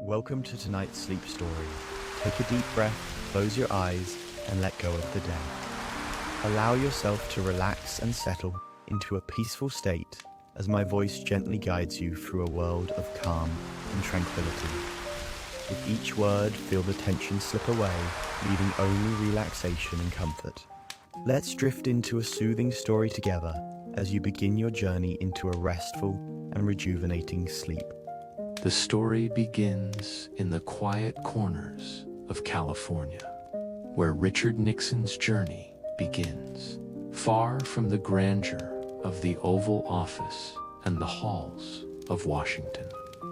Welcome to tonight's sleep story. Take a deep breath, close your eyes, and let go of the day. Allow yourself to relax and settle into a peaceful state as my voice gently guides you through a world of calm and tranquility. With each word, feel the tension slip away, leaving only relaxation and comfort. Let's drift into a soothing story together as you begin your journey into a restful and rejuvenating sleep. The story begins in the quiet corners of California, where Richard Nixon's journey begins, far from the grandeur of the Oval Office and the halls of Washington.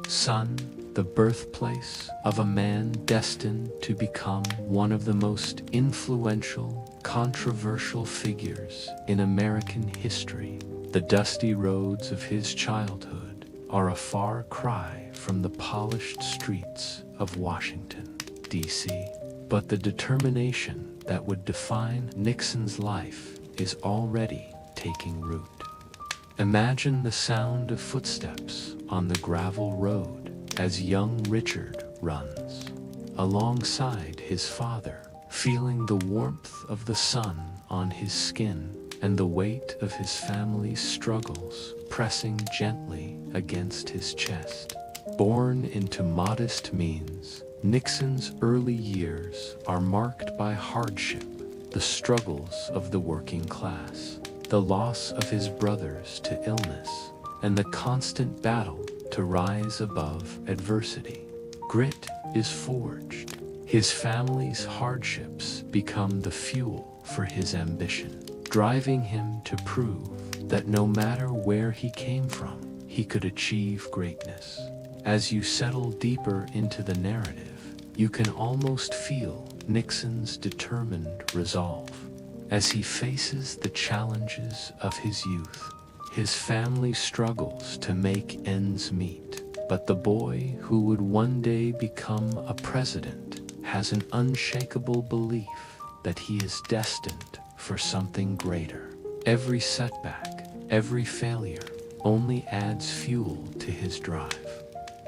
Son, the birthplace of a man destined to become one of the most influential, controversial figures in American history. The dusty roads of his childhood are a far cry from the polished streets of Washington, D.C. But the determination that would define Nixon's life is already taking root. Imagine the sound of footsteps on the gravel road as young Richard runs alongside his father, feeling the warmth of the sun on his skin and the weight of his family's struggles pressing gently against his chest. Born into modest means, Nixon's early years are marked by hardship, the struggles of the working class, the loss of his brothers to illness, and the constant battle to rise above adversity. Grit is forged. His family's hardships become the fuel for his ambition, driving him to prove that no matter where he came from, he could achieve greatness. As you settle deeper into the narrative, you can almost feel Nixon's determined resolve. As he faces the challenges of his youth, his family struggles to make ends meet. But the boy who would one day become a president has an unshakable belief that he is destined for something greater. Every setback, every failure, only adds fuel to his drive.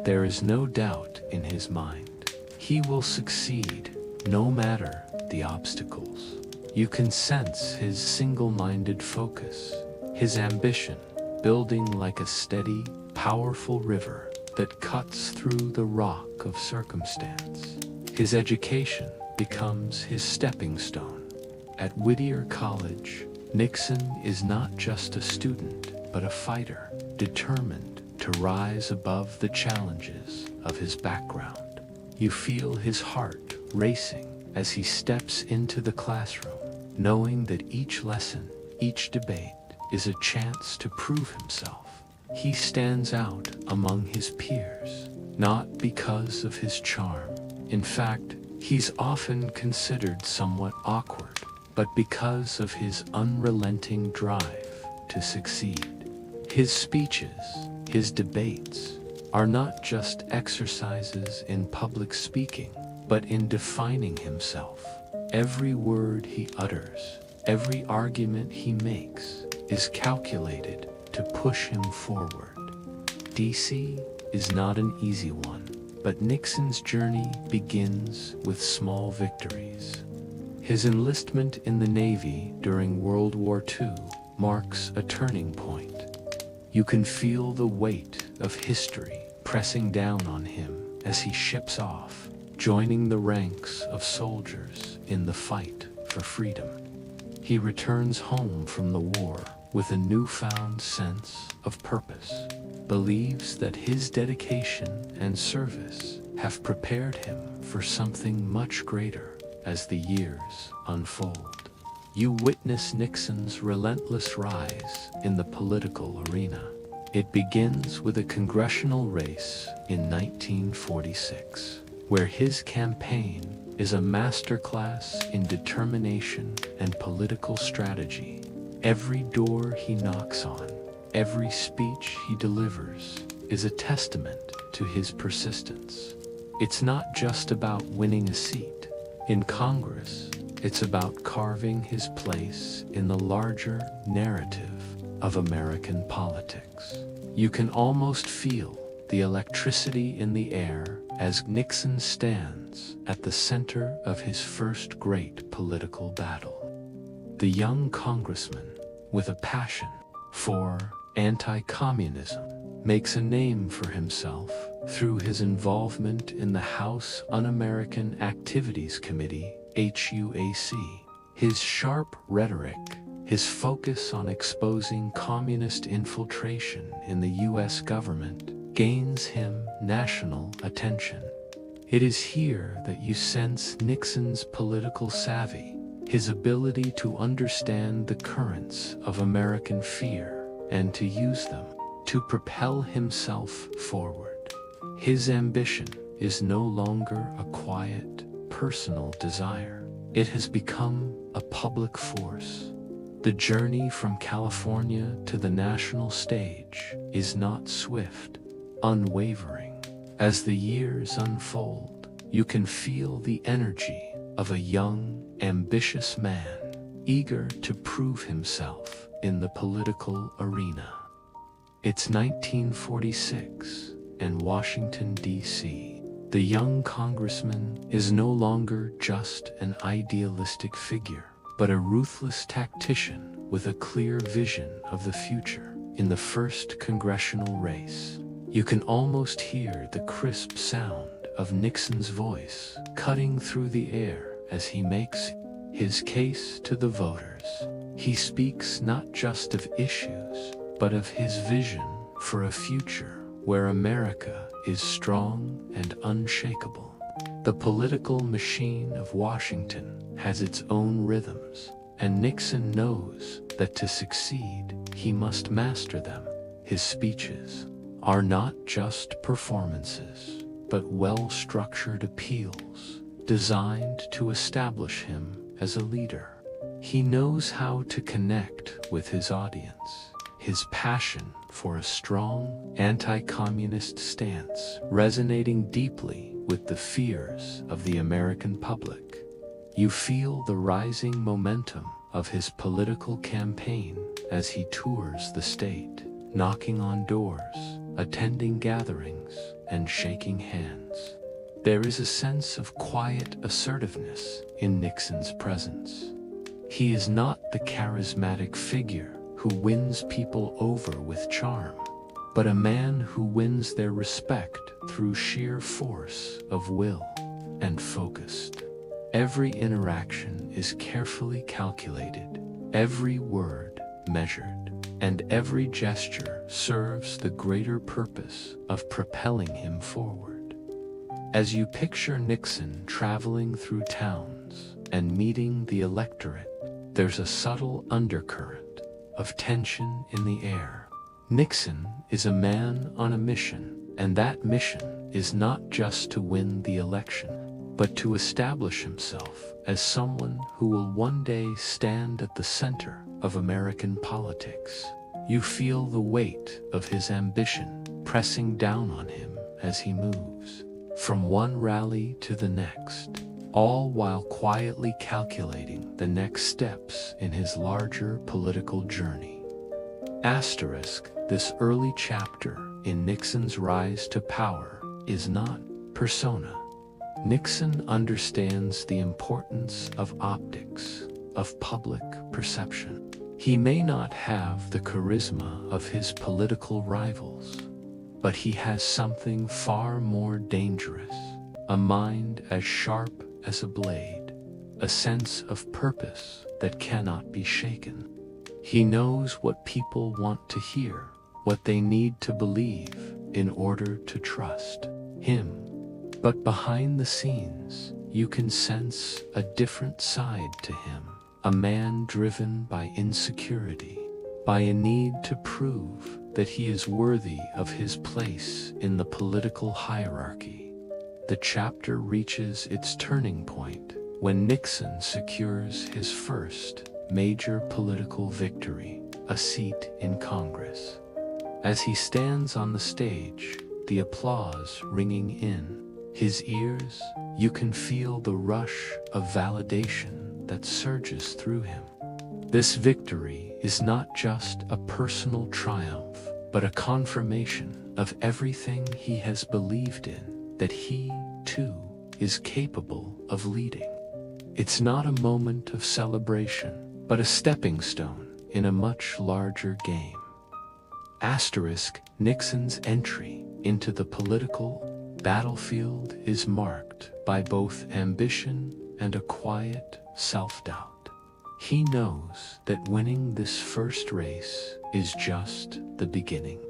There is no doubt in his mind. He will succeed, no matter the obstacles. You can sense his single-minded focus, his ambition building like a steady, powerful river that cuts through the rock of circumstance. His education becomes his stepping stone. At Whittier College, Nixon is not just a student, but a fighter, determined to rise above the challenges of his background. You feel his heart racing as he steps into the classroom, knowing that each lesson, each debate, is a chance to prove himself. He stands out among his peers, not because of his charm. In fact, he's often considered somewhat awkward, but because of his unrelenting drive to succeed. His speeches, his debates, are not just exercises in public speaking, but in defining himself. Every word he utters, every argument he makes, is calculated to push him forward. DC is not an easy one, but Nixon's journey begins with small victories. His enlistment in the Navy during World War II marks a turning point. You can feel the weight of history pressing down on him as he ships off, joining the ranks of soldiers in the fight for freedom. He returns home from the war with a newfound sense of purpose, believes that his dedication and service have prepared him for something much greater as the years unfold. You witness Nixon's relentless rise in the political arena. It begins with a congressional race in 1946, where his campaign is a masterclass in determination and political strategy. Every door he knocks on, every speech he delivers, is a testament to his persistence. It's not just about winning a seat in Congress, it's about carving his place in the larger narrative of American politics. You can almost feel the electricity in the air as Nixon stands at the center of his first great political battle. The young congressman, with a passion for anti-communism, makes a name for himself through his involvement in the House Un-American Activities Committee, HUAC. His sharp rhetoric, his focus on exposing communist infiltration in the U.S. government, gains him national attention. It is here that you sense Nixon's political savvy, his ability to understand the currents of American fear and to use them to propel himself forward. His ambition is no longer a quiet, personal desire. It has become a public force. The journey from California to the national stage is not swift, unwavering. As the years unfold, you can feel the energy of a young, ambitious man, eager to prove himself in the political arena. It's 1946 in Washington, D.C. The young congressman is no longer just an idealistic figure, but a ruthless tactician with a clear vision of the future. In the first congressional race, you can almost hear the crisp sound of Nixon's voice cutting through the air as he makes his case to the voters. He speaks not just of issues, but of his vision for a future where America is strong and unshakable. The political machine of Washington has its own rhythms, and Nixon knows that to succeed, he must master them. His speeches are not just performances, but well-structured appeals designed to establish him as a leader. He knows how to connect with his audience. His passion for a strong anti-communist stance resonating deeply with the fears of the American public. You feel the rising momentum of his political campaign as he tours the state, knocking on doors, attending gatherings, and shaking hands. There is a sense of quiet assertiveness in Nixon's presence. He is not the charismatic figure who wins people over with charm, but a man who wins their respect through sheer force of will and focused. Every interaction is carefully calculated, every word measured, and every gesture serves the greater purpose of propelling him forward. As you picture Nixon traveling through towns and meeting the electorate, there's a subtle undercurrent of tension in the air. Nixon is a man on a mission, and that mission is not just to win the election, but to establish himself as someone who will one day stand at the center of American politics. You feel the weight of his ambition pressing down on him as he moves from one rally to the next, all while quietly calculating the next steps in his larger political journey. Asterisk, this early chapter in Nixon's rise to power is not persona. Nixon understands the importance of optics, of public perception. He may not have the charisma of his political rivals, but he has something far more dangerous, a mind as sharp as a blade, a sense of purpose that cannot be shaken. He knows what people want to hear, what they need to believe in order to trust him. But behind the scenes, you can sense a different side to him, a man driven by insecurity, by a need to prove that he is worthy of his place in the political hierarchy. The chapter reaches its turning point when Nixon secures his first major political victory, a seat in Congress. As he stands on the stage, the applause ringing in his ears, you can feel the rush of validation that surges through him. This victory is not just a personal triumph, but a confirmation of everything he has believed in, that he, too, is capable of leading. It's not a moment of celebration, but a stepping stone in a much larger game. Nixon's entry into the political battlefield is marked by both ambition and a quiet self-doubt. He knows that winning this first race is just the beginning.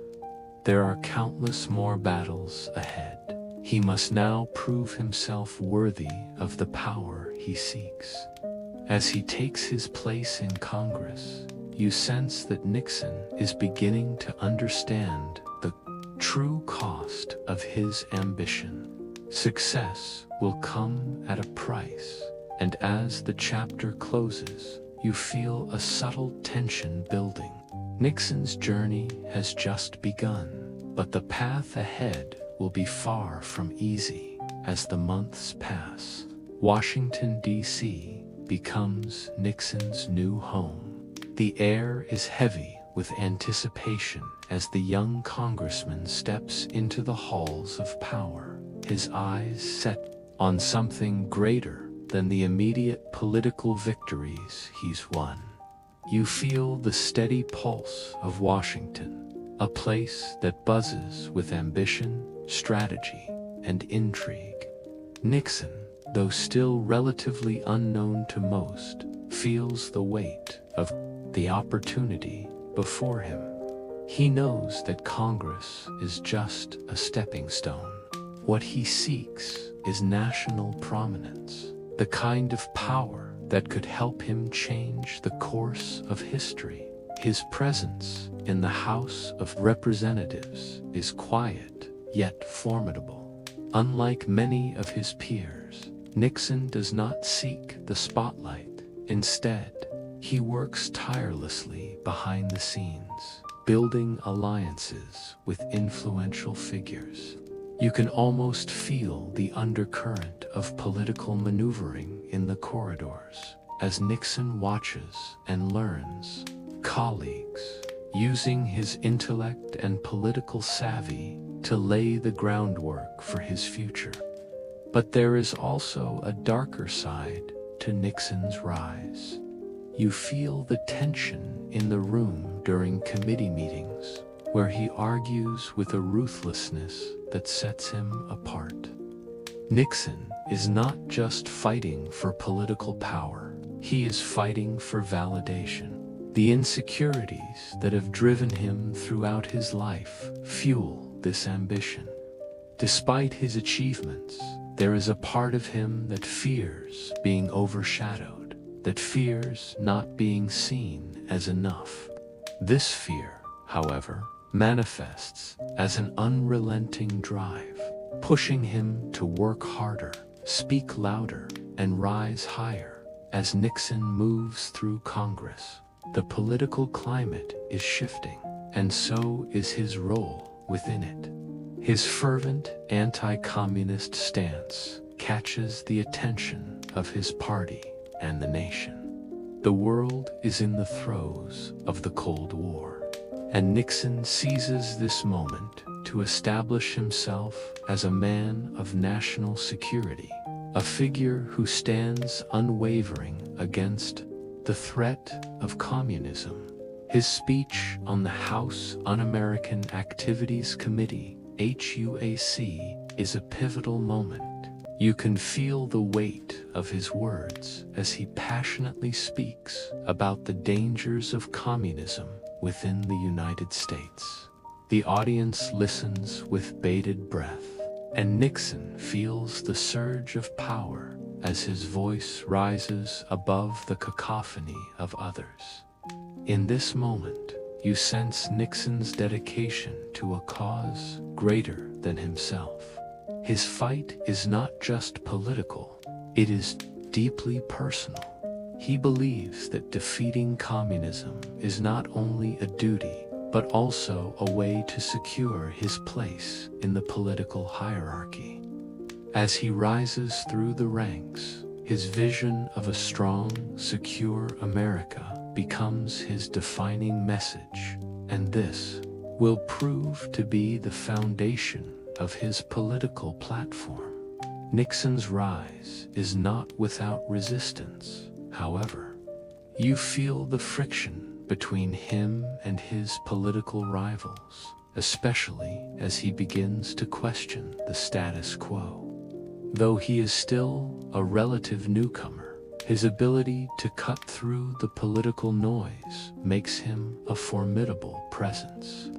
There are countless more battles ahead. He must now prove himself worthy of the power he seeks. As he takes his place in Congress, you sense that Nixon is beginning to understand the true cost of his ambition. Success will come at a price, and as the chapter closes, you feel a subtle tension building. Nixon's journey has just begun, but the path ahead will be far from easy. As the months pass, Washington, D.C. becomes Nixon's new home. The air is heavy with anticipation as the young congressman steps into the halls of power, his eyes set on something greater than the immediate political victories he's won. You feel the steady pulse of Washington, a place that buzzes with ambition, strategy, and intrigue. Nixon, though still relatively unknown to most, feels the weight of the opportunity before him. He knows that Congress is just a stepping stone. What he seeks is national prominence, the kind of power that could help him change the course of history. His presence in the House of Representatives is quiet, yet formidable. Unlike many of his peers, Nixon does not seek the spotlight. Instead, he works tirelessly behind the scenes, building alliances with influential figures. You can almost feel the undercurrent of political maneuvering in the corridors as Nixon watches and learns. Colleagues, using his intellect and political savvy to lay the groundwork for his future. But there is also a darker side to Nixon's rise. You feel the tension in the room during committee meetings, where he argues with a ruthlessness that sets him apart. Nixon is not just fighting for political power, he is fighting for validation. The insecurities that have driven him throughout his life fuel this ambition. Despite his achievements, there is a part of him that fears being overshadowed, that fears not being seen as enough. This fear, however, manifests as an unrelenting drive, pushing him to work harder, speak louder, and rise higher. As Nixon moves through Congress, the political climate is shifting, and so is his role within it. His fervent anti-communist stance catches the attention of his party and the nation. The world is in the throes of the Cold War, and Nixon seizes this moment to establish himself as a man of national security, a figure who stands unwavering against the threat of communism. His speech on the House Un-American Activities Committee, HUAC, is a pivotal moment. You can feel the weight of his words as he passionately speaks about the dangers of communism within the United States. The audience listens with bated breath, and Nixon feels the surge of power as his voice rises above the cacophony of others. In this moment, you sense Nixon's dedication to a cause greater than himself. His fight is not just political, it is deeply personal. He believes that defeating communism is not only a duty, but also a way to secure his place in the political hierarchy. As he rises through the ranks, his vision of a strong, secure America becomes his defining message, and this will prove to be the foundation of his political platform. Nixon's rise is not without resistance, however. You feel the friction between him and his political rivals, especially as he begins to question the status quo. Though he is still a relative newcomer, his ability to cut through the political noise makes him a formidable presence.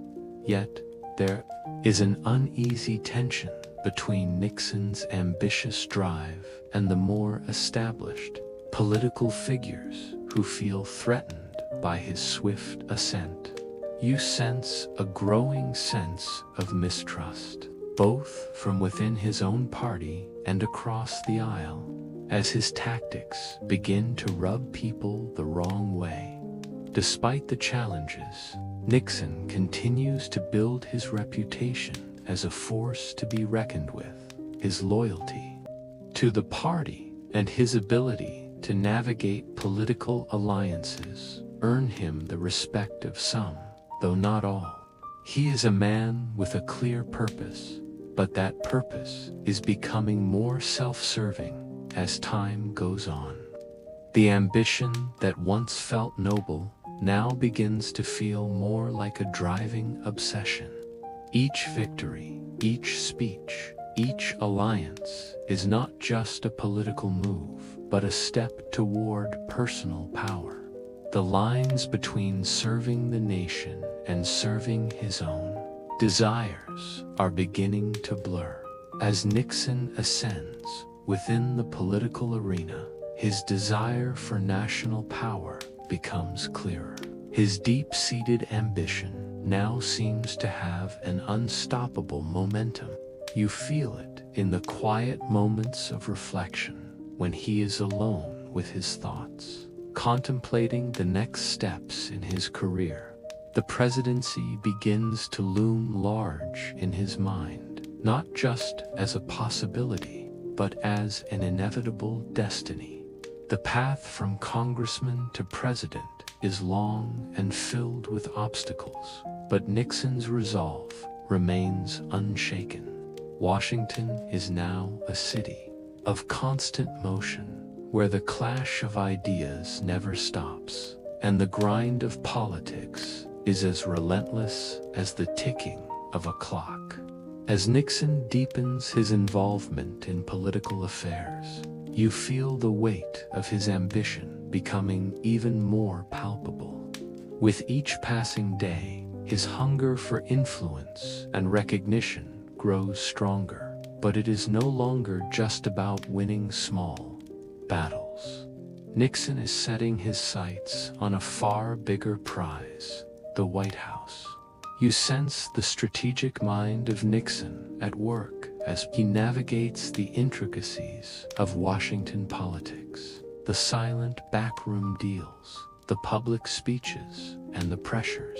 Yet, there is an uneasy tension between Nixon's ambitious drive and the more established political figures who feel threatened by his swift ascent. You sense a growing sense of mistrust, both from within his own party and across the aisle, as his tactics begin to rub people the wrong way. Despite the challenges, Nixon continues to build his reputation as a force to be reckoned with. His loyalty to the party and his ability to navigate political alliances earn him the respect of some, though not all. He is a man with a clear purpose, but that purpose is becoming more self-serving as time goes on. The ambition that once felt noble now begins to feel more like a driving obsession. Each victory, each speech, each alliance is not just a political move, but a step toward personal power. The lines between serving the nation and serving his own desires are beginning to blur. As Nixon ascends within the political arena, his desire for national power becomes clearer. His deep-seated ambition now seems to have an unstoppable momentum. You feel it in the quiet moments of reflection when he is alone with his thoughts, contemplating the next steps in his career. The presidency begins to loom large in his mind, not just as a possibility, but as an inevitable destiny. The path from congressman to president is long and filled with obstacles, but Nixon's resolve remains unshaken. Washington is now a city of constant motion, where the clash of ideas never stops, and the grind of politics is as relentless as the ticking of a clock. As Nixon deepens his involvement in political affairs, you feel the weight of his ambition becoming even more palpable. With each passing day, his hunger for influence and recognition grows stronger, but it is no longer just about winning small battles. Nixon is setting his sights on a far bigger prize, the White House. You sense the strategic mind of Nixon at work as he navigates the intricacies of Washington politics, the silent backroom deals, the public speeches, and the pressures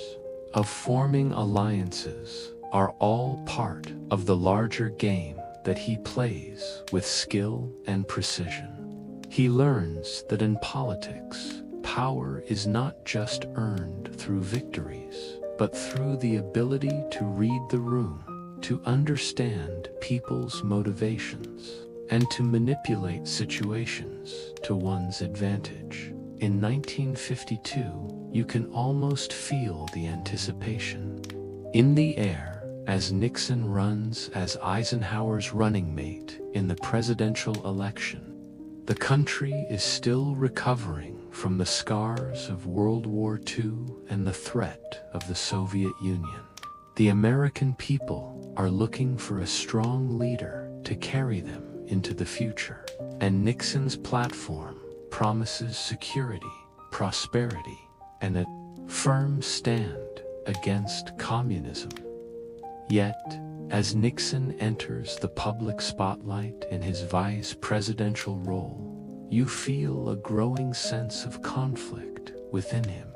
of forming alliances are all part of the larger game that he plays with skill and precision. He learns that in politics, power is not just earned through victories, but through the ability to read the room, to understand people's motivations, and to manipulate situations to one's advantage. In 1952, you can almost feel the anticipation in the air as Nixon runs as Eisenhower's running mate in the presidential election. The country is still recovering from the scars of World War II and the threat of the Soviet Union. The American people are looking for a strong leader to carry them into the future, and Nixon's platform promises security, prosperity, and a firm stand against communism. Yet, as Nixon enters the public spotlight in his vice presidential role, you feel a growing sense of conflict within him.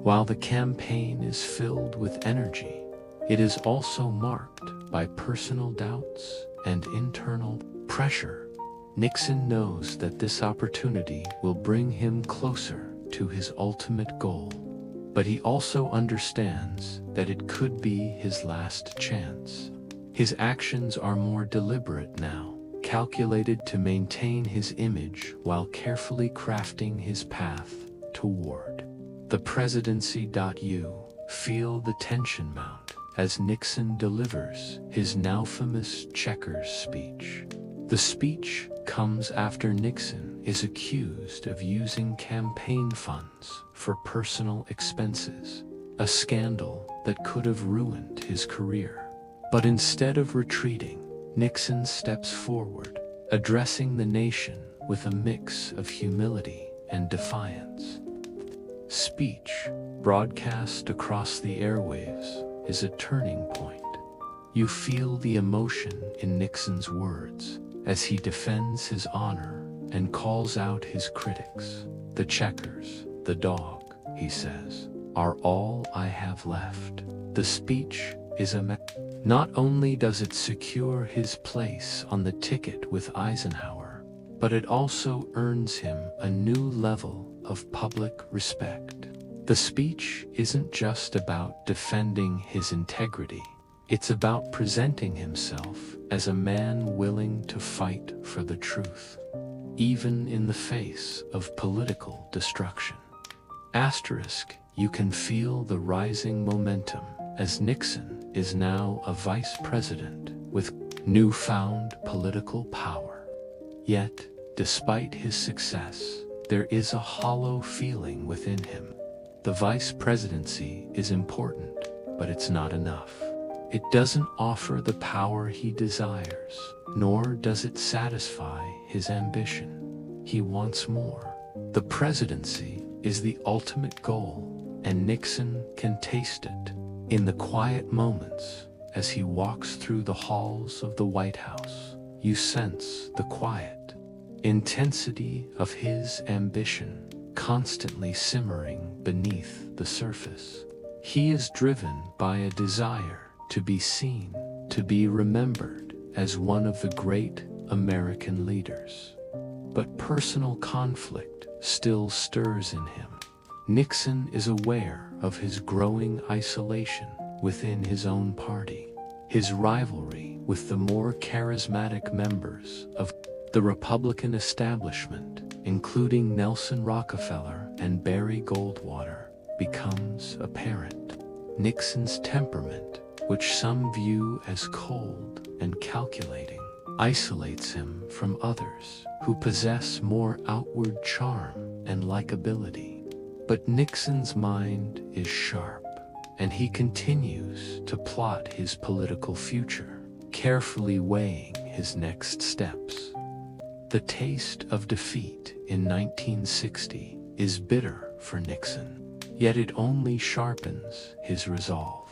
While the campaign is filled with energy, it is also marked by personal doubts and internal pressure. Nixon knows that this opportunity will bring him closer to his ultimate goal, but he also understands that it could be his last chance. His actions are more deliberate now, calculated to maintain his image while carefully crafting his path toward the presidency. You feel the tension mount as Nixon delivers his now famous checkers speech. The speech comes after Nixon is accused of using campaign funds for personal expenses, a scandal that could have ruined his career. But instead of retreating, Nixon steps forward, addressing the nation with a mix of humility and defiance. Speech, broadcast across the airwaves, is a turning point. You feel the emotion in Nixon's words as he defends his honor and calls out his critics. The checkers, the dog, he says, are all I have left. The speech is not only does it secure his place on the ticket with Eisenhower, but it also earns him a new level of public respect. The speech isn't just about defending his integrity. It's about presenting himself as a man willing to fight for the truth, even in the face of political destruction. Asterisk, you can feel the rising momentum as Nixon is now a vice president with newfound political power. Yet, despite his success, there is a hollow feeling within him. The vice presidency is important, but it's not enough. It doesn't offer the power he desires, nor does it satisfy his ambition. He wants more. The presidency is the ultimate goal, and Nixon can taste it in the quiet moments as he walks through the halls of the White House. You sense the quiet intensity of his ambition, constantly simmering beneath the surface. He is driven by a desire to be seen, to be remembered as one of the great American leaders. But personal conflict still stirs in him. Nixon is aware of his growing isolation within his own party, his rivalry with the more charismatic members of the Republican establishment, including Nelson Rockefeller and Barry Goldwater, becomes apparent. Nixon's temperament, which some view as cold and calculating, isolates him from others who possess more outward charm and likability. But Nixon's mind is sharp, and he continues to plot his political future, carefully weighing his next steps. The taste of defeat in 1960 is bitter for Nixon, yet it only sharpens his resolve.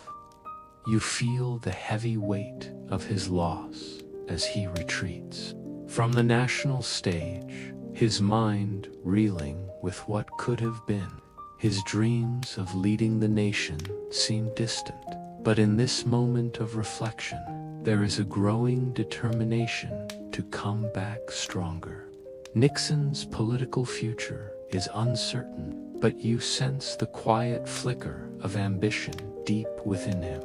You feel the heavy weight of his loss as he retreats from the national stage, his mind reeling with what could have been. His dreams of leading the nation seem distant, but in this moment of reflection, there is a growing determination to come back stronger. Nixon's political future is uncertain, but you sense the quiet flicker of ambition deep within him,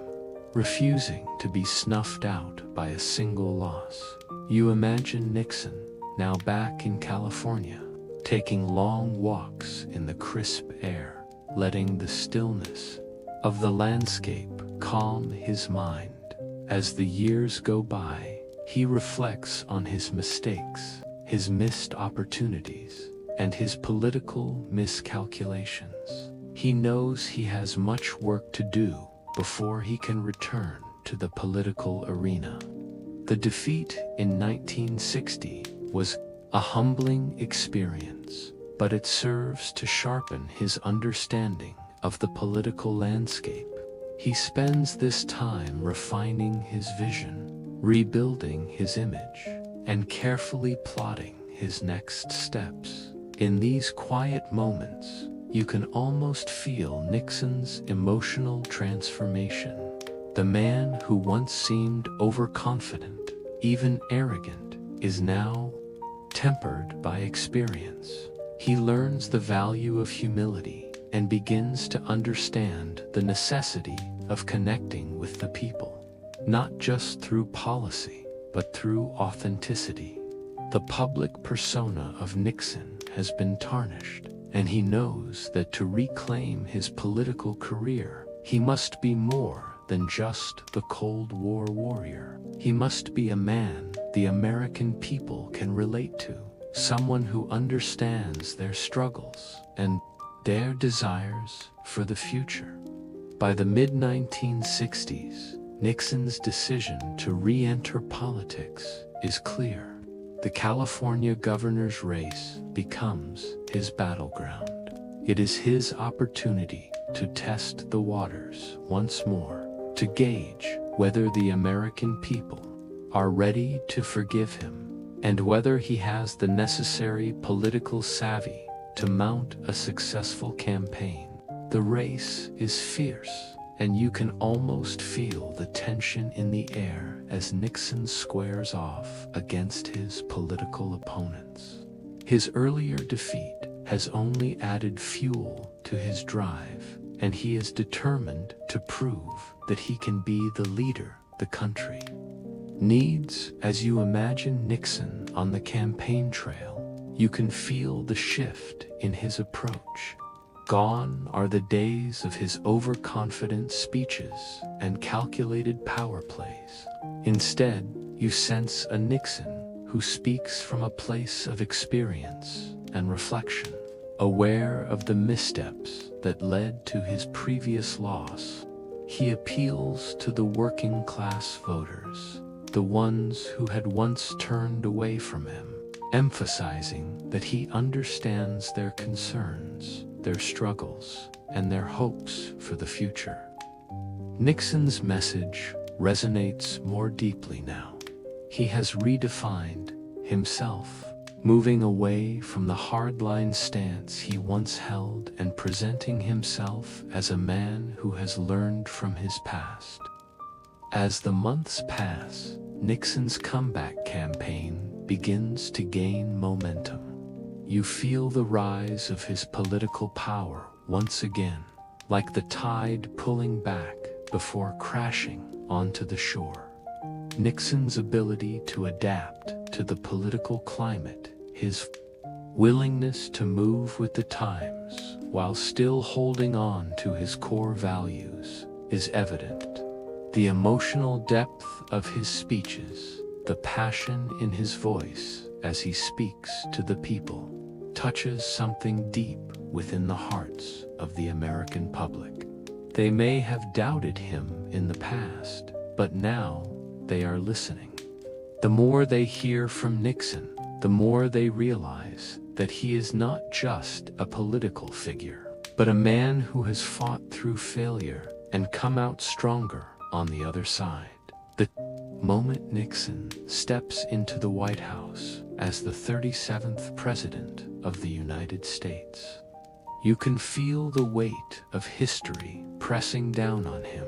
refusing to be snuffed out by a single loss. You imagine Nixon, now back in California, taking long walks in the crisp air, letting the stillness of the landscape calm his mind. As the years go by, he reflects on his mistakes, his missed opportunities, and his political miscalculations. He knows he has much work to do before he can return to the political arena. The defeat in 1960 was a humbling experience, but it serves to sharpen his understanding of the political landscape. He spends this time refining his vision, rebuilding his image, and carefully plotting his next steps. In these quiet moments, you can almost feel Nixon's emotional transformation. The man who once seemed overconfident, even arrogant, is now tempered by experience. He learns the value of humility and begins to understand the necessity of connecting with the people, not just through policy, but through authenticity. The public persona of Nixon has been tarnished, and he knows that to reclaim his political career, he must be more than just the Cold War warrior. He must be a man the American people can relate to, someone who understands their struggles and their desires for the future. By the mid-1960s, Nixon's decision to re-enter politics is clear. The California governor's race becomes his battleground. It is his opportunity to test the waters once more, to gauge whether the American people are ready to forgive him, and whether he has the necessary political savvy to mount a successful campaign. The race is fierce, and you can almost feel the tension in the air as Nixon squares off against his political opponents. His earlier defeat has only added fuel to his drive, and he is determined to prove that he can be the leader the country needs. As you imagine Nixon on the campaign trail, you can feel the shift in his approach. Gone are the days of his overconfident speeches and calculated power plays. Instead, you sense a Nixon who speaks from a place of experience and reflection, aware of the missteps that led to his previous loss. He appeals to the working-class voters, the ones who had once turned away from him, emphasizing that he understands their concerns, their struggles, and their hopes for the future. Nixon's message resonates more deeply now. He has redefined himself, moving away from the hardline stance he once held and presenting himself as a man who has learned from his past. As the months pass, Nixon's comeback campaign begins to gain momentum. You feel the rise of his political power once again, like the tide pulling back before crashing onto the shore. Nixon's ability to adapt to the political climate, his willingness to move with the times while still holding on to his core values, is evident. The emotional depth of his speeches, the passion in his voice as he speaks to the people, touches something deep within the hearts of the American public. They may have doubted him in the past, but now they are listening. The more they hear from Nixon, the more they realize that he is not just a political figure, but a man who has fought through failure and come out stronger on the other side. The moment Nixon steps into the White House as the 37th President of the United States, you can feel the weight of history pressing down on him.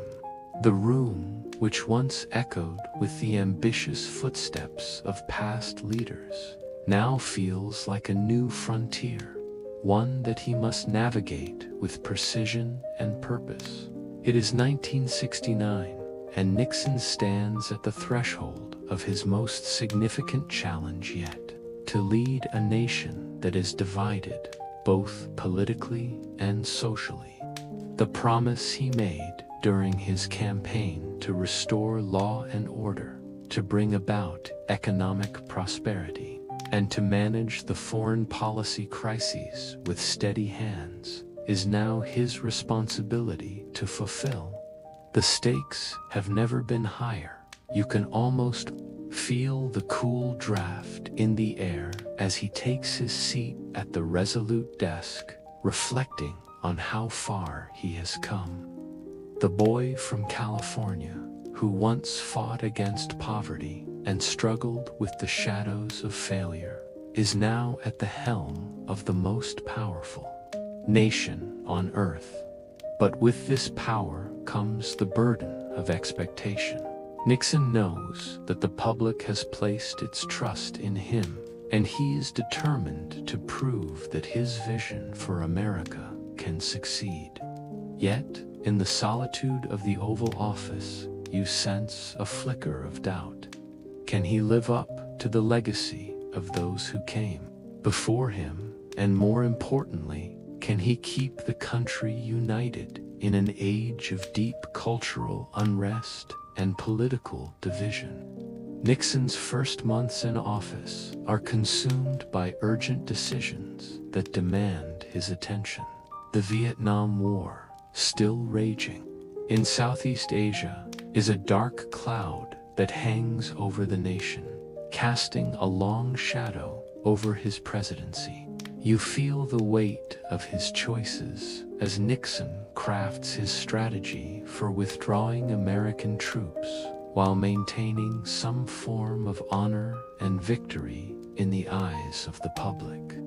The room, which once echoed with the ambitious footsteps of past leaders, now feels like a new frontier, one that he must navigate with precision and purpose. It is 1969, and Nixon stands at the threshold of his most significant challenge yet, to lead a nation that is divided, both politically and socially. The promise he made during his campaign to restore law and order, to bring about economic prosperity, and to manage the foreign policy crises with steady hands, is now his responsibility to fulfill. The stakes have never been higher. You can almost feel the cool draft in the air as he takes his seat at the resolute desk, reflecting on how far he has come. The boy from California, who once fought against poverty and struggled with the shadows of failure, is now at the helm of the most powerful nation on earth. But with this power comes the burden of expectation. Nixon knows that the public has placed its trust in him, and he is determined to prove that his vision for America can succeed. Yet, in the solitude of the Oval Office, you sense a flicker of doubt. Can he live up to the legacy of those who came before him? And more importantly, can he keep the country united in an age of deep cultural unrest and political division? Nixon's first months in office are consumed by urgent decisions that demand his attention. The Vietnam War, still raging in Southeast Asia, is a dark cloud that hangs over the nation, casting a long shadow over his presidency. You feel the weight of his choices as Nixon crafts his strategy for withdrawing American troops while maintaining some form of honor and victory in the eyes of the public.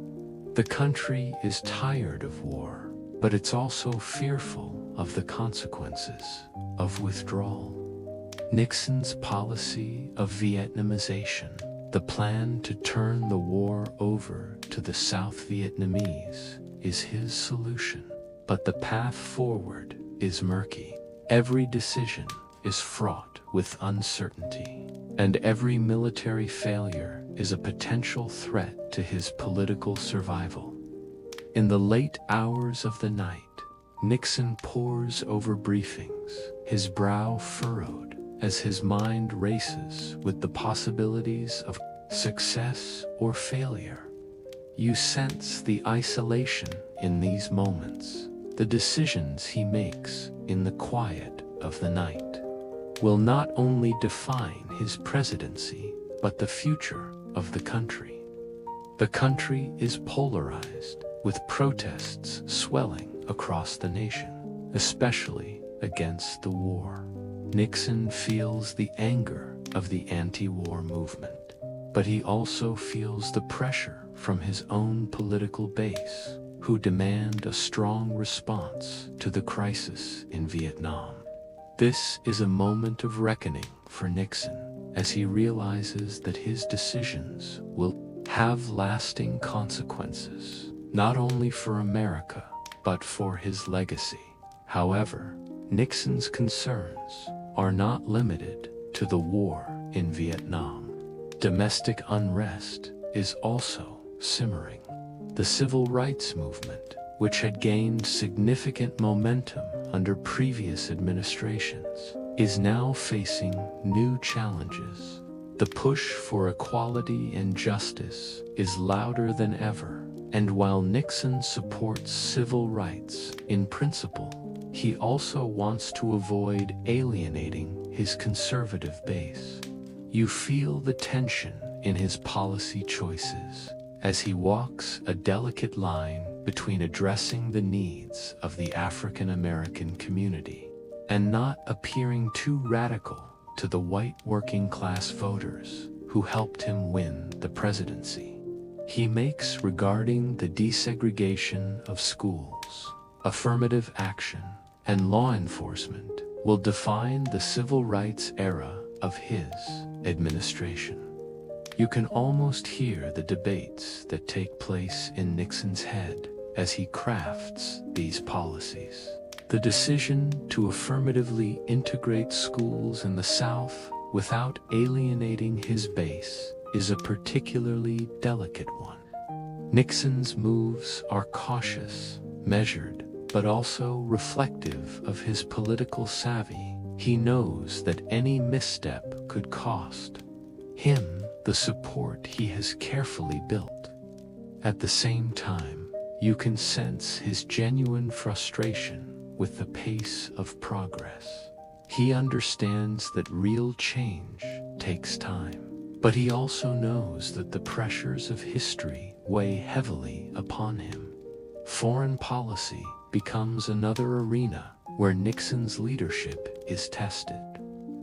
The country is tired of war, but it's also fearful of the consequences of withdrawal. Nixon's policy of Vietnamization, the plan to turn the war over to the South Vietnamese, is his solution. But the path forward is murky. Every decision is fraught with uncertainty, and every military failure is a potential threat to his political survival. In the late hours of the night, Nixon pores over briefings, his brow furrowed as his mind races with the possibilities of success or failure. You sense the isolation in these moments. The decisions he makes in the quiet of the night will not only define his presidency, but the future of the country. The country is polarized, with protests swelling across the nation, especially against the war. Nixon feels the anger of the anti-war movement, but he also feels the pressure from his own political base, who demand a strong response to the crisis in Vietnam. This is a moment of reckoning for Nixon, as he realizes that his decisions will have lasting consequences, not only for America, but for his legacy. However, Nixon's concerns are not limited to the war in Vietnam. Domestic unrest is also simmering. The civil rights movement, which had gained significant momentum under previous administrations, is now facing new challenges. The push for equality and justice is louder than ever, and while Nixon supports civil rights in principle, he also wants to avoid alienating his conservative base. You feel the tension in his policy choices as he walks a delicate line between addressing the needs of the African American community and not appearing too radical to the white working class voters who helped him win the presidency. He makes regarding the desegregation of schools, affirmative action, and law enforcement will define the civil rights era of his administration. You can almost hear the debates that take place in Nixon's head as he crafts these policies. The decision to affirmatively integrate schools in the South without alienating his base is a particularly delicate one. Nixon's moves are cautious, measured, but also reflective of his political savvy. He knows that any misstep could cost him the support he has carefully built. At the same time, you can sense his genuine frustration with the pace of progress. He understands that real change takes time, but he also knows that the pressures of history weigh heavily upon him. Foreign policy becomes another arena where Nixon's leadership is tested.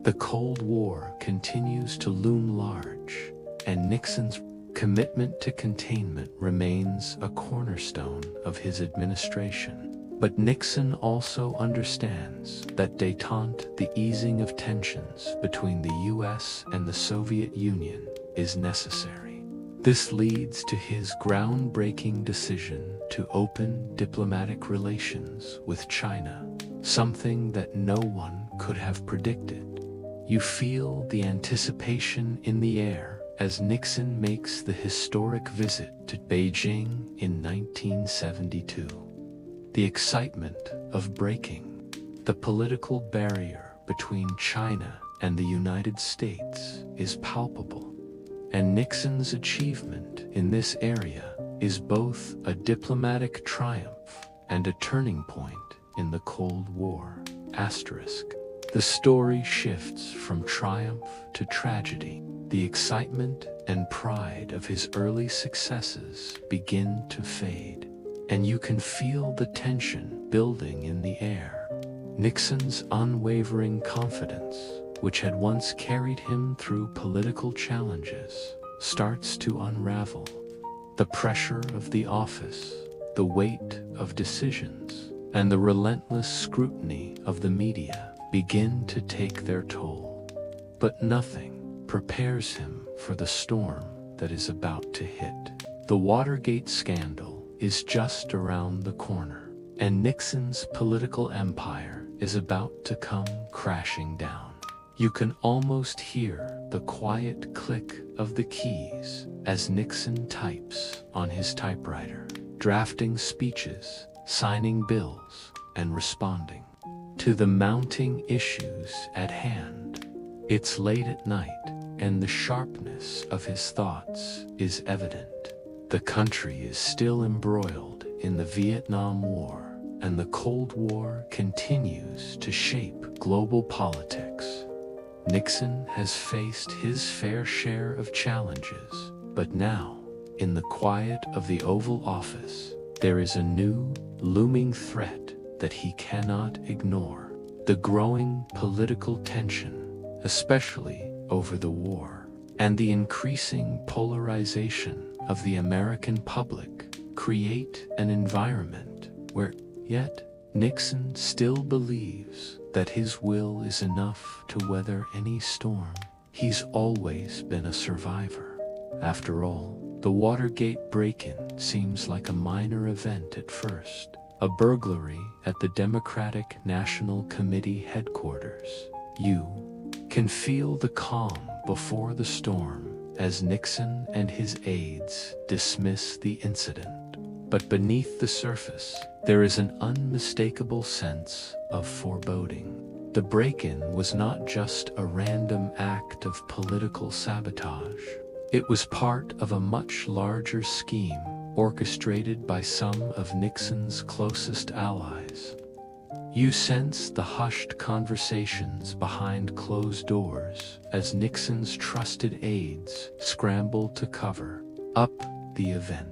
The Cold War continues to loom large, and Nixon's commitment to containment remains a cornerstone of his administration. But Nixon also understands that détente, the easing of tensions between the US and the Soviet Union, is necessary. This leads to his groundbreaking decision to open diplomatic relations with China, something that no one could have predicted. You feel the anticipation in the air as Nixon makes the historic visit to Beijing in 1972. The excitement of breaking the political barrier between China and the United States is palpable, and Nixon's achievement in this area is both a diplomatic triumph and a turning point in the Cold War. The story shifts from triumph to tragedy. The excitement and pride of his early successes begin to fade, and you can feel the tension building in the air. Nixon's unwavering confidence, which had once carried him through political challenges, starts to unravel. The pressure of the office, the weight of decisions, and the relentless scrutiny of the media begin to take their toll. But nothing prepares him for the storm that is about to hit. The Watergate scandal is just around the corner, and Nixon's political empire is about to come crashing down. You can almost hear the quiet click of the keys as Nixon types on his typewriter, drafting speeches, signing bills, and responding to the mounting issues at hand. It's late at night, and the sharpness of his thoughts is evident. The country is still embroiled in the Vietnam War, and the Cold War continues to shape global politics. Nixon has faced his fair share of challenges, but now, in the quiet of the Oval Office, there is a new, looming threat that he cannot ignore: the growing political tension, especially over the war, and the increasing polarization of the American public create an environment where, yet, Nixon still believes that his will is enough to weather any storm. He's always been a survivor. After all, the Watergate break-in seems like a minor event at first, a burglary at the Democratic National Committee headquarters. You can feel the calm before the storm as Nixon and his aides dismiss the incident. But beneath the surface, there is an unmistakable sense of foreboding. The break-in was not just a random act of political sabotage. It was part of a much larger scheme orchestrated by some of Nixon's closest allies. You sense the hushed conversations behind closed doors as Nixon's trusted aides scramble to cover up the event.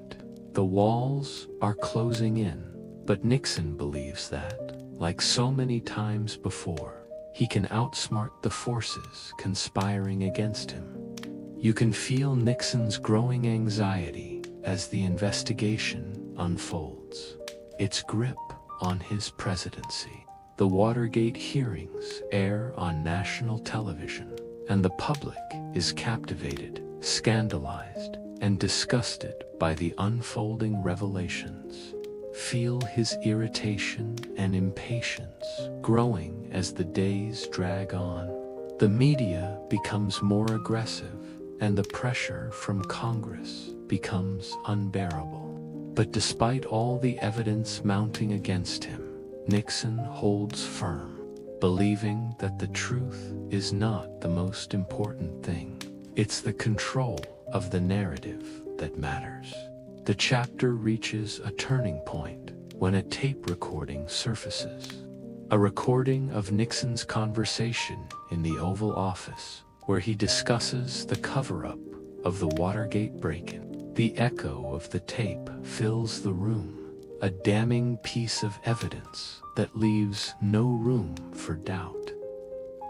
The walls are closing in, but Nixon believes that, like so many times before, he can outsmart the forces conspiring against him. You can feel Nixon's growing anxiety as the investigation unfolds. Its grip on his presidency. The Watergate hearings air on national television, and the public is captivated, scandalized, and disgusted by the unfolding revelations. Feel his irritation and impatience growing as the days drag on. The media becomes more aggressive, and the pressure from Congress becomes unbearable. But despite all the evidence mounting against him, Nixon holds firm, believing that the truth is not the most important thing. It's the control of the narrative that matters. The chapter reaches a turning point when a tape recording surfaces. A recording of Nixon's conversation in the Oval Office, where he discusses the cover-up of the Watergate break-in. The echo of the tape fills the room, a damning piece of evidence that leaves no room for doubt.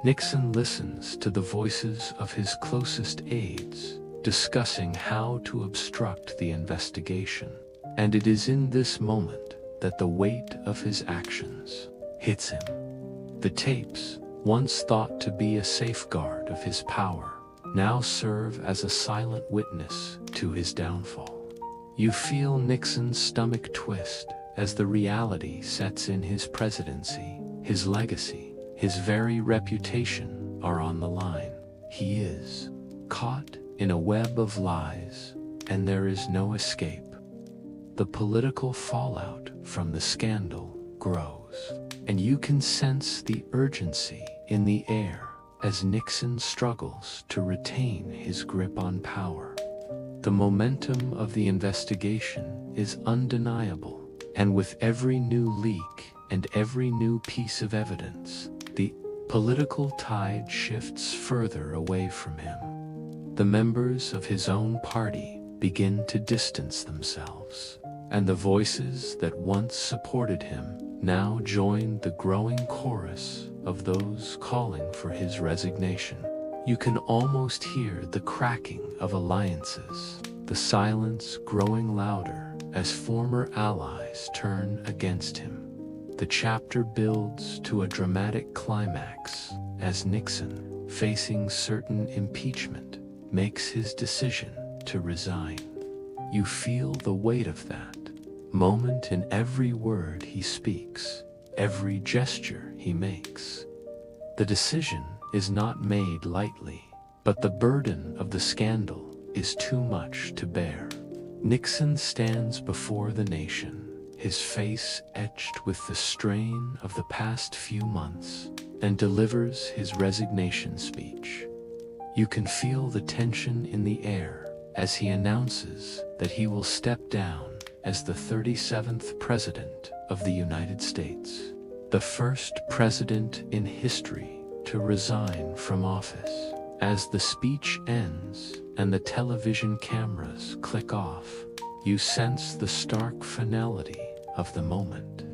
Nixon listens to the voices of his closest aides, discussing how to obstruct the investigation. And it is in this moment that the weight of his actions hits him. The tapes, once thought to be a safeguard of his power, now serve as a silent witness to his downfall. You feel Nixon's stomach twist as the reality sets in. His presidency, his legacy, his very reputation are on the line. He is caught in a web of lies, and there is no escape. The political fallout from the scandal grows, and you can sense the urgency in the air as Nixon struggles to retain his grip on power. The momentum of the investigation is undeniable, and with every new leak and every new piece of evidence, the political tide shifts further away from him. The members of his own party begin to distance themselves, and the voices that once supported him now join the growing chorus of those calling for his resignation. You can almost hear the cracking of alliances, the silence growing louder as former allies turn against him. The chapter builds to a dramatic climax as Nixon, facing certain impeachment, makes his decision to resign. You feel the weight of that moment in every word he speaks, every gesture he makes. The decision is not made lightly, but the burden of the scandal is too much to bear. Nixon stands before the nation, his face etched with the strain of the past few months, and delivers his resignation speech. You can feel the tension in the air as he announces that he will step down as the 37th President of the United States, the first president in history to resign from office. As the speech ends and the television cameras click off, you sense the stark finality of the moment.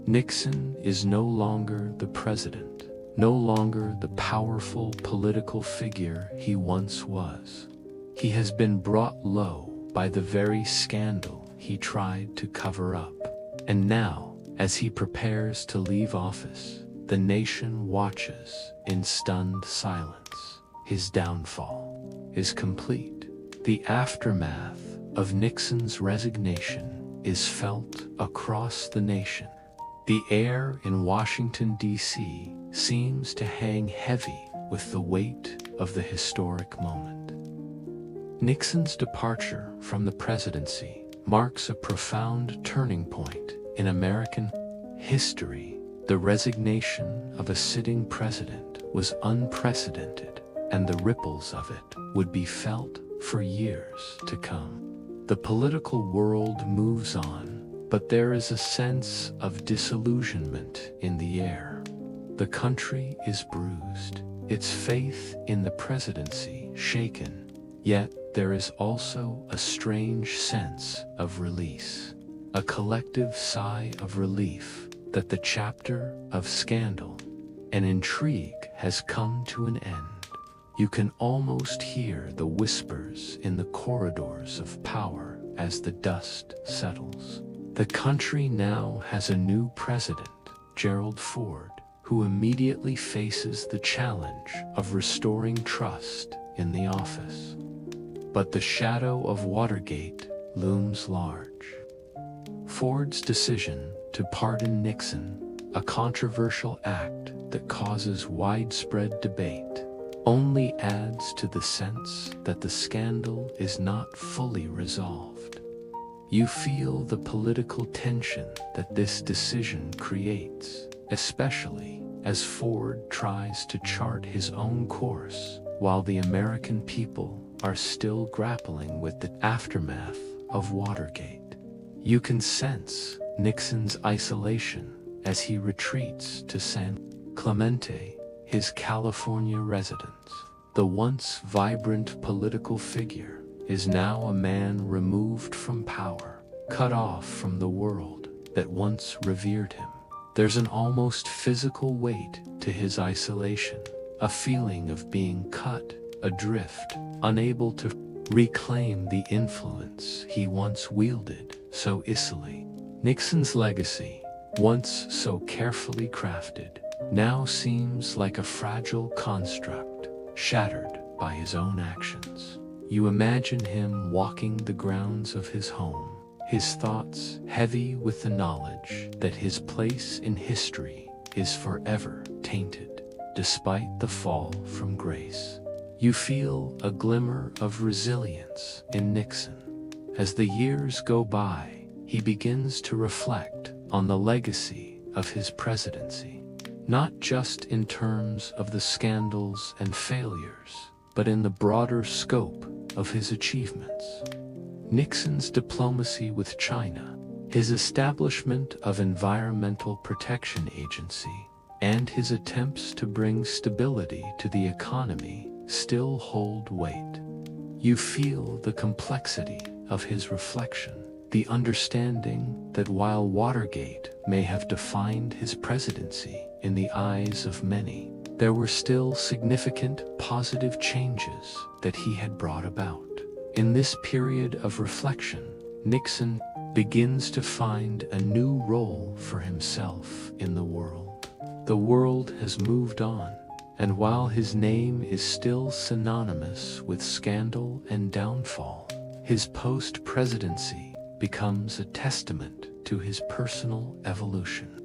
Nixon is no longer the president, no longer the powerful political figure he once was. He has been brought low by the very scandal he tried to cover up. And now, as he prepares to leave office, the nation watches in stunned silence. His downfall is complete. The aftermath of Nixon's resignation is felt across the nation. The air in Washington, D.C. seems to hang heavy with the weight of the historic moment. Nixon's departure from the presidency marks a profound turning point in American history. The resignation of a sitting president was unprecedented, and the ripples of it would be felt for years to come. The political world moves on, but there is a sense of disillusionment in the air. The country is bruised, its faith in the presidency shaken, yet there is also a strange sense of release, a collective sigh of relief that the chapter of scandal and intrigue has come to an end. You can almost hear the whispers in the corridors of power as the dust settles. The country now has a new president, Gerald Ford, who immediately faces the challenge of restoring trust in the office. But the shadow of Watergate looms large. Ford's decision to pardon Nixon, a controversial act that causes widespread debate, only adds to the sense that the scandal is not fully resolved. You feel the political tension that this decision creates, especially as Ford tries to chart his own course, while the American people are still grappling with the aftermath of Watergate. You can sense Nixon's isolation as he retreats to San Clemente, his California residence. The once vibrant political figure is now a man removed from power, cut off from the world that once revered him. There's an almost physical weight to his isolation, a feeling of being cut adrift, unable to reclaim the influence he once wielded so easily. Nixon's legacy, once so carefully crafted, now seems like a fragile construct, shattered by his own actions. you imagine him walking the grounds of his home, his thoughts heavy with the knowledge that his place in history is forever tainted, despite the fall from grace. You feel a glimmer of resilience in Nixon. As the years go by, he begins to reflect on the legacy of his presidency, not just in terms of the scandals and failures, but in the broader scope of his achievements. Nixon's diplomacy with China, his establishment of Environmental Protection Agency, and his attempts to bring stability to the economy still hold weight. You feel the complexity of his reflection, the understanding that while Watergate may have defined his presidency in the eyes of many, there were still significant positive changes that he had brought about. In this period of reflection, Nixon begins to find a new role for himself in the world. The world has moved on, and while his name is still synonymous with scandal and downfall, his post-presidency becomes a testament to his personal evolution.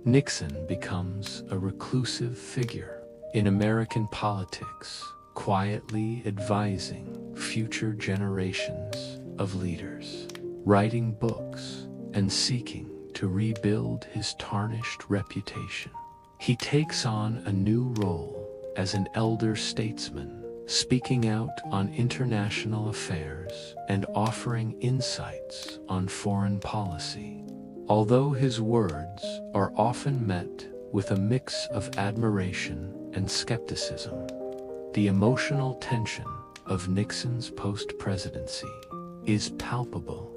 Nixon becomes a reclusive figure in American politics, quietly advising future generations of leaders, writing books, and seeking to rebuild his tarnished reputation. He takes on a new role as an elder statesman, speaking out on international affairs and offering insights on foreign policy. Although his words are often met with a mix of admiration and skepticism, the emotional tension of Nixon's post-presidency is palpable.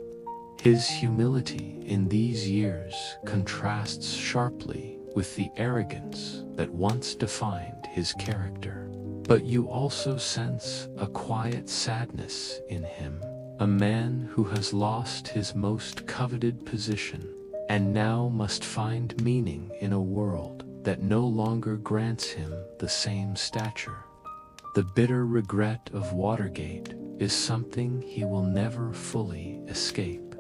His humility in these years contrasts sharply with the arrogance that once defined his character. But you also sense a quiet sadness in him, a man who has lost his most coveted position and now must find meaning in a world that no longer grants him the same stature. The bitter regret of Watergate is something he will never fully escape.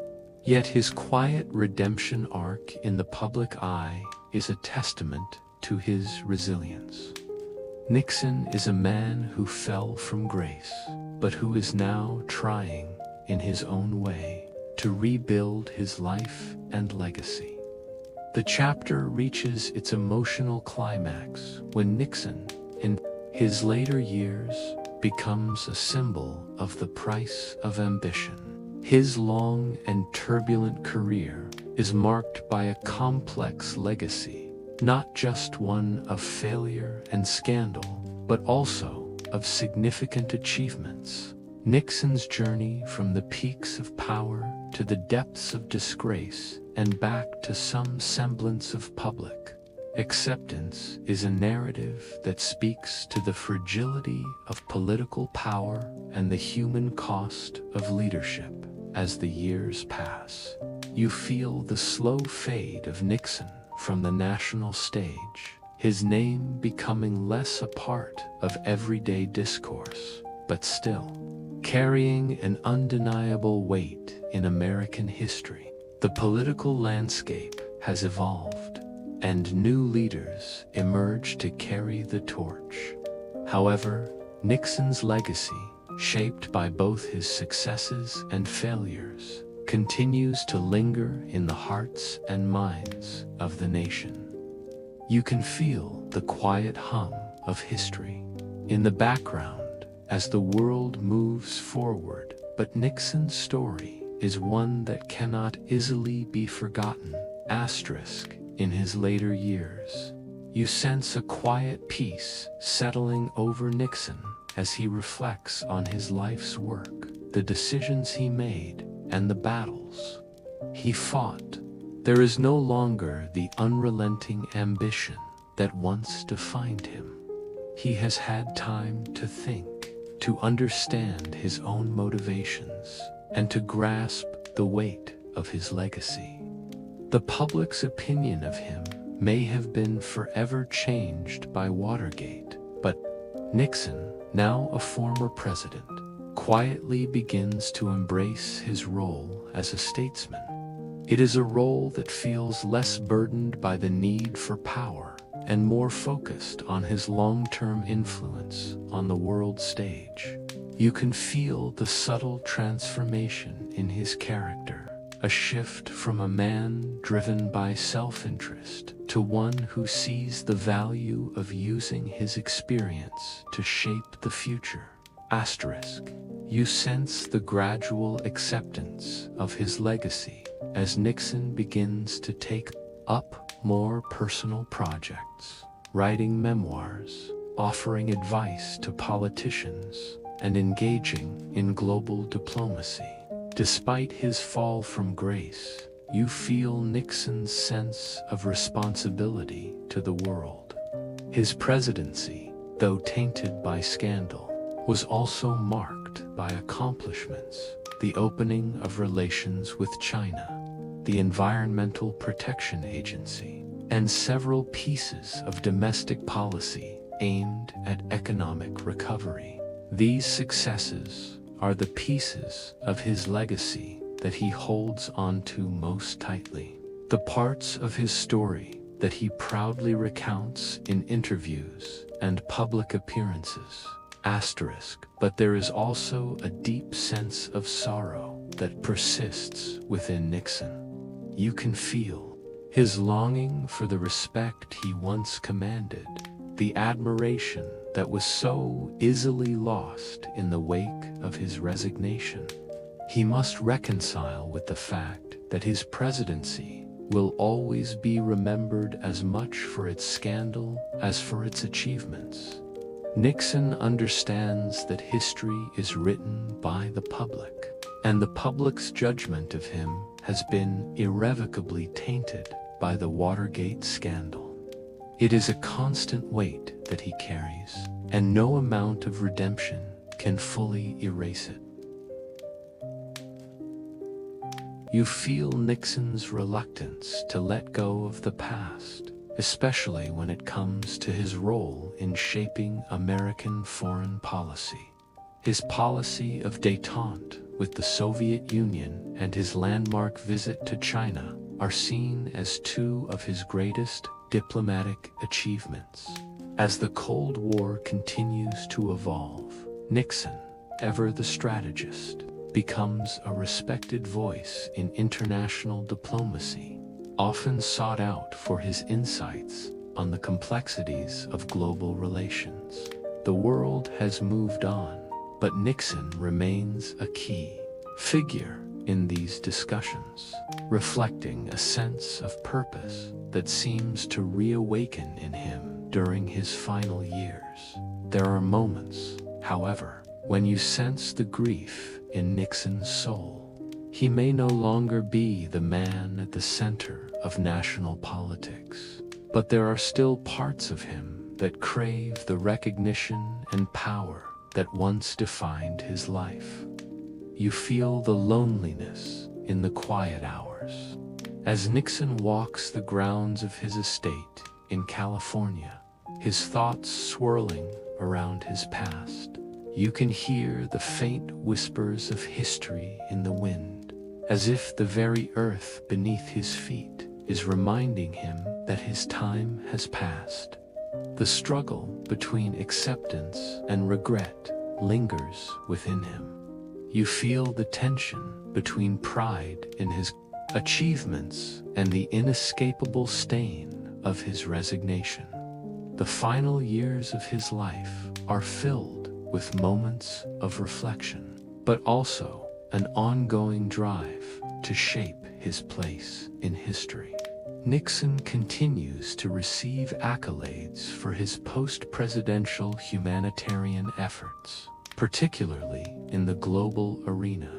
Yet his quiet redemption arc in the public eye is a testament to his resilience. Nixon is a man who fell from grace, but who is now trying, in his own way, to rebuild his life and legacy. The chapter reaches its emotional climax when Nixon, in his later years, becomes a symbol of the price of ambition. His long and turbulent career is marked by a complex legacy, not just one of failure and scandal, but also of significant achievements. Nixon's journey from the peaks of power to the depths of disgrace and back to some semblance of public acceptance is a narrative that speaks to the fragility of political power and the human cost of leadership. As the years pass, you feel the slow fade of Nixon from the national stage, his name becoming less a part of everyday discourse, but still carrying an undeniable weight in American history. The political landscape has evolved, and new leaders emerge to carry the torch. However, Nixon's legacy, shaped by both his successes and failures, continues to linger in the hearts and minds of the nation. You can feel the quiet hum of history in the background as the world moves forward, but Nixon's story is one that cannot easily be forgotten. In his later years, you sense a quiet peace settling over Nixon as he reflects on his life's work, the decisions he made, and the battles he fought. There is no longer the unrelenting ambition that once defined him. He has had time to think, to understand his own motivations, and to grasp the weight of his legacy. The public's opinion of him may have been forever changed by Watergate, but Nixon, now a former president, quietly begins to embrace his role as a statesman. It is a role that feels less burdened by the need for power and more focused on his long-term influence on the world stage. You can feel the subtle transformation in his character, a shift from a man driven by self-interest to one who sees the value of using his experience to shape the future. Asterisk. You sense the gradual acceptance of his legacy as Nixon begins to take up more personal projects, writing memoirs, offering advice to politicians, and engaging in global diplomacy. Despite his fall from grace, you feel Nixon's sense of responsibility to the world. His presidency, though tainted by scandal, was also marked by accomplishments: the opening of relations with China, the Environmental Protection Agency, and several pieces of domestic policy aimed at economic recovery. These successes are the pieces of his legacy that he holds onto most tightly, the parts of his story that he proudly recounts in interviews and public appearances. Asterisk. But there is also a deep sense of sorrow that persists within Nixon. You can feel his longing for the respect he once commanded, the admiration that was so easily lost in the wake of his resignation. He must reconcile with the fact that his presidency will always be remembered as much for its scandal as for its achievements. Nixon understands that history is written by the public, and the public's judgment of him has been irrevocably tainted by the Watergate scandal. It is a constant weight that he carries, and no amount of redemption can fully erase it. You feel Nixon's reluctance to let go of the past, especially when it comes to his role in shaping American foreign policy. His policy of détente with the Soviet Union and his landmark visit to China are seen as two of his greatest diplomatic achievements. As the Cold War continues to evolve, Nixon, ever the strategist, becomes a respected voice in international diplomacy, often sought out for his insights on the complexities of global relations. The world has moved on, but Nixon remains a key figure in these discussions, reflecting a sense of purpose that seems to reawaken in him during his final years. There are moments, however, when you sense the grief in Nixon's soul. He may no longer be the man at the center of national politics, but there are still parts of him that crave the recognition and power that once defined his life. You feel the loneliness in the quiet hours. As Nixon walks the grounds of his estate in California, his thoughts swirling around his past, you can hear the faint whispers of history in the wind, as if the very earth beneath his feet is reminding him that his time has passed. The struggle between acceptance and regret lingers within him. You feel the tension between pride in his achievements and the inescapable stain of his resignation. The final years of his life are filled with moments of reflection, but also an ongoing drive to shape his place in history. Nixon continues to receive accolades for his post-presidential humanitarian efforts, particularly in the global arena.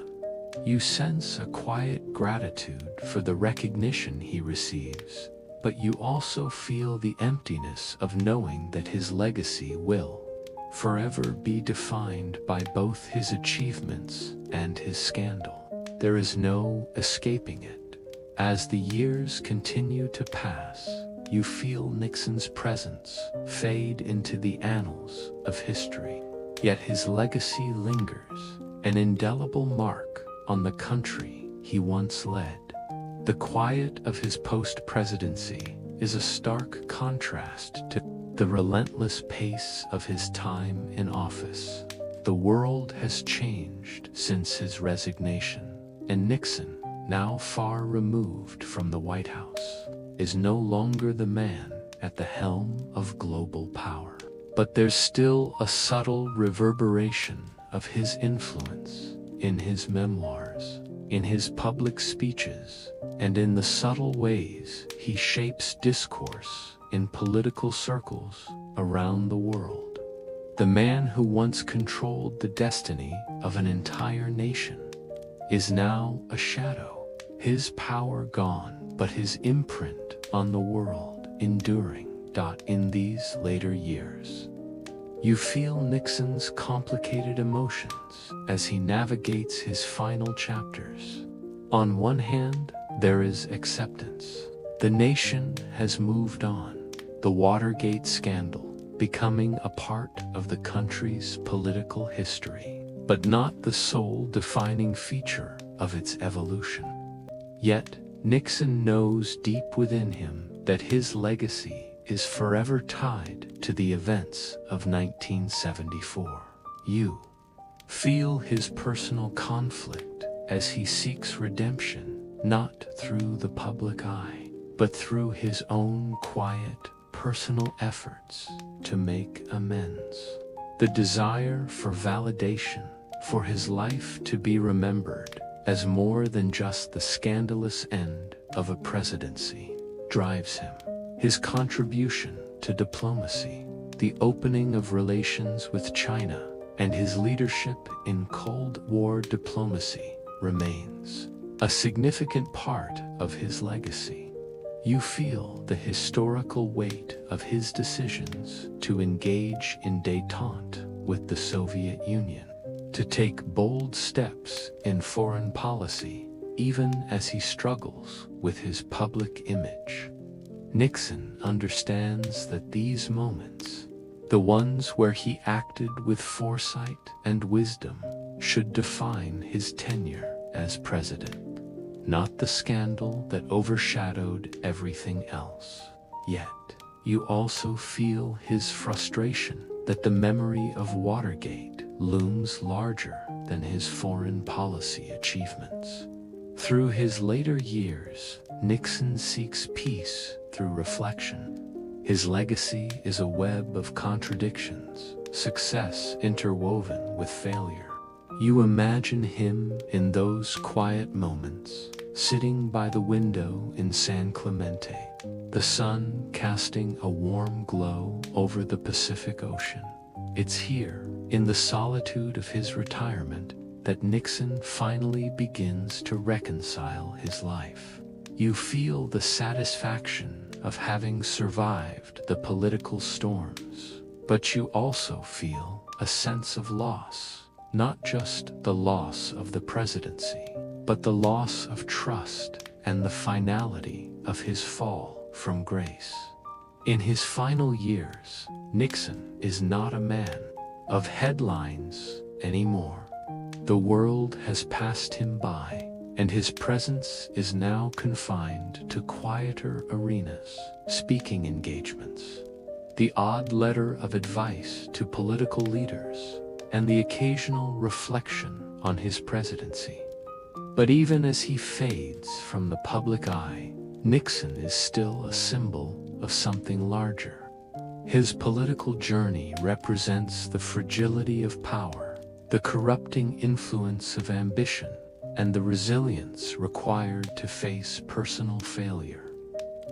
You sense a quiet gratitude for the recognition he receives, but you also feel the emptiness of knowing that his legacy will forever be defined by both his achievements and his scandal. There is no escaping it. As the years continue to pass, you feel Nixon's presence fade into the annals of history. Yet his legacy lingers, an indelible mark on the country he once led. The quiet of his post-presidency is a stark contrast to the relentless pace of his time in office. The world has changed since his resignation, and Nixon, now far removed from the White House, is no longer the man at the helm of global power. But there's still a subtle reverberation of his influence in his memoirs, in his public speeches, and in the subtle ways he shapes discourse in political circles around the world. The man who once controlled the destiny of an entire nation is now a shadow, his power gone, but his imprint on the world enduring. In these later years, you feel Nixon's complicated emotions as he navigates his final chapters. On one hand, there is acceptance. The nation has moved on, the Watergate scandal becoming a part of the country's political history, but not the sole defining feature of its evolution. Yet, Nixon knows deep within him that his legacy is forever tied to the events of 1974. You feel his personal conflict as he seeks redemption, not through the public eye, but through his own quiet, personal efforts to make amends. The desire for validation, for his life to be remembered as more than just the scandalous end of a presidency, drives him. His contribution to diplomacy, the opening of relations with China, and his leadership in Cold War diplomacy remains a significant part of his legacy. You feel the historical weight of his decisions to engage in détente with the Soviet Union, to take bold steps in foreign policy, even as he struggles with his public image. Nixon understands that these moments, the ones where he acted with foresight and wisdom, should define his tenure as president, not the scandal that overshadowed everything else. Yet, you also feel his frustration that the memory of Watergate looms larger than his foreign policy achievements. Through his later years, Nixon seeks peace through reflection. His legacy is a web of contradictions, success interwoven with failure. You imagine him in those quiet moments, sitting by the window in San Clemente, the sun casting a warm glow over the Pacific Ocean. It's here, in the solitude of his retirement, that Nixon finally begins to reconcile his life. You feel the satisfaction of having survived the political storms, but you also feel a sense of loss, not just the loss of the presidency, but the loss of trust and the finality of his fall from grace. In his final years, Nixon is not a man of headlines anymore. The world has passed him by, and his presence is now confined to quieter arenas, speaking engagements, the odd letter of advice to political leaders, and the occasional reflection on his presidency. But even as he fades from the public eye, Nixon is still a symbol of something larger. His political journey represents the fragility of power, the corrupting influence of ambition, and the resilience required to face personal failure.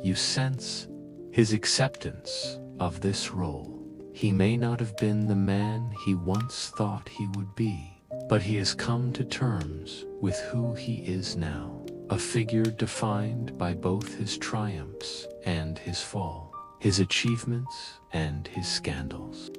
You sense his acceptance of this role. He may not have been the man he once thought he would be, but he has come to terms with who he is now, a figure defined by both his triumphs and his fall, his achievements and his scandals.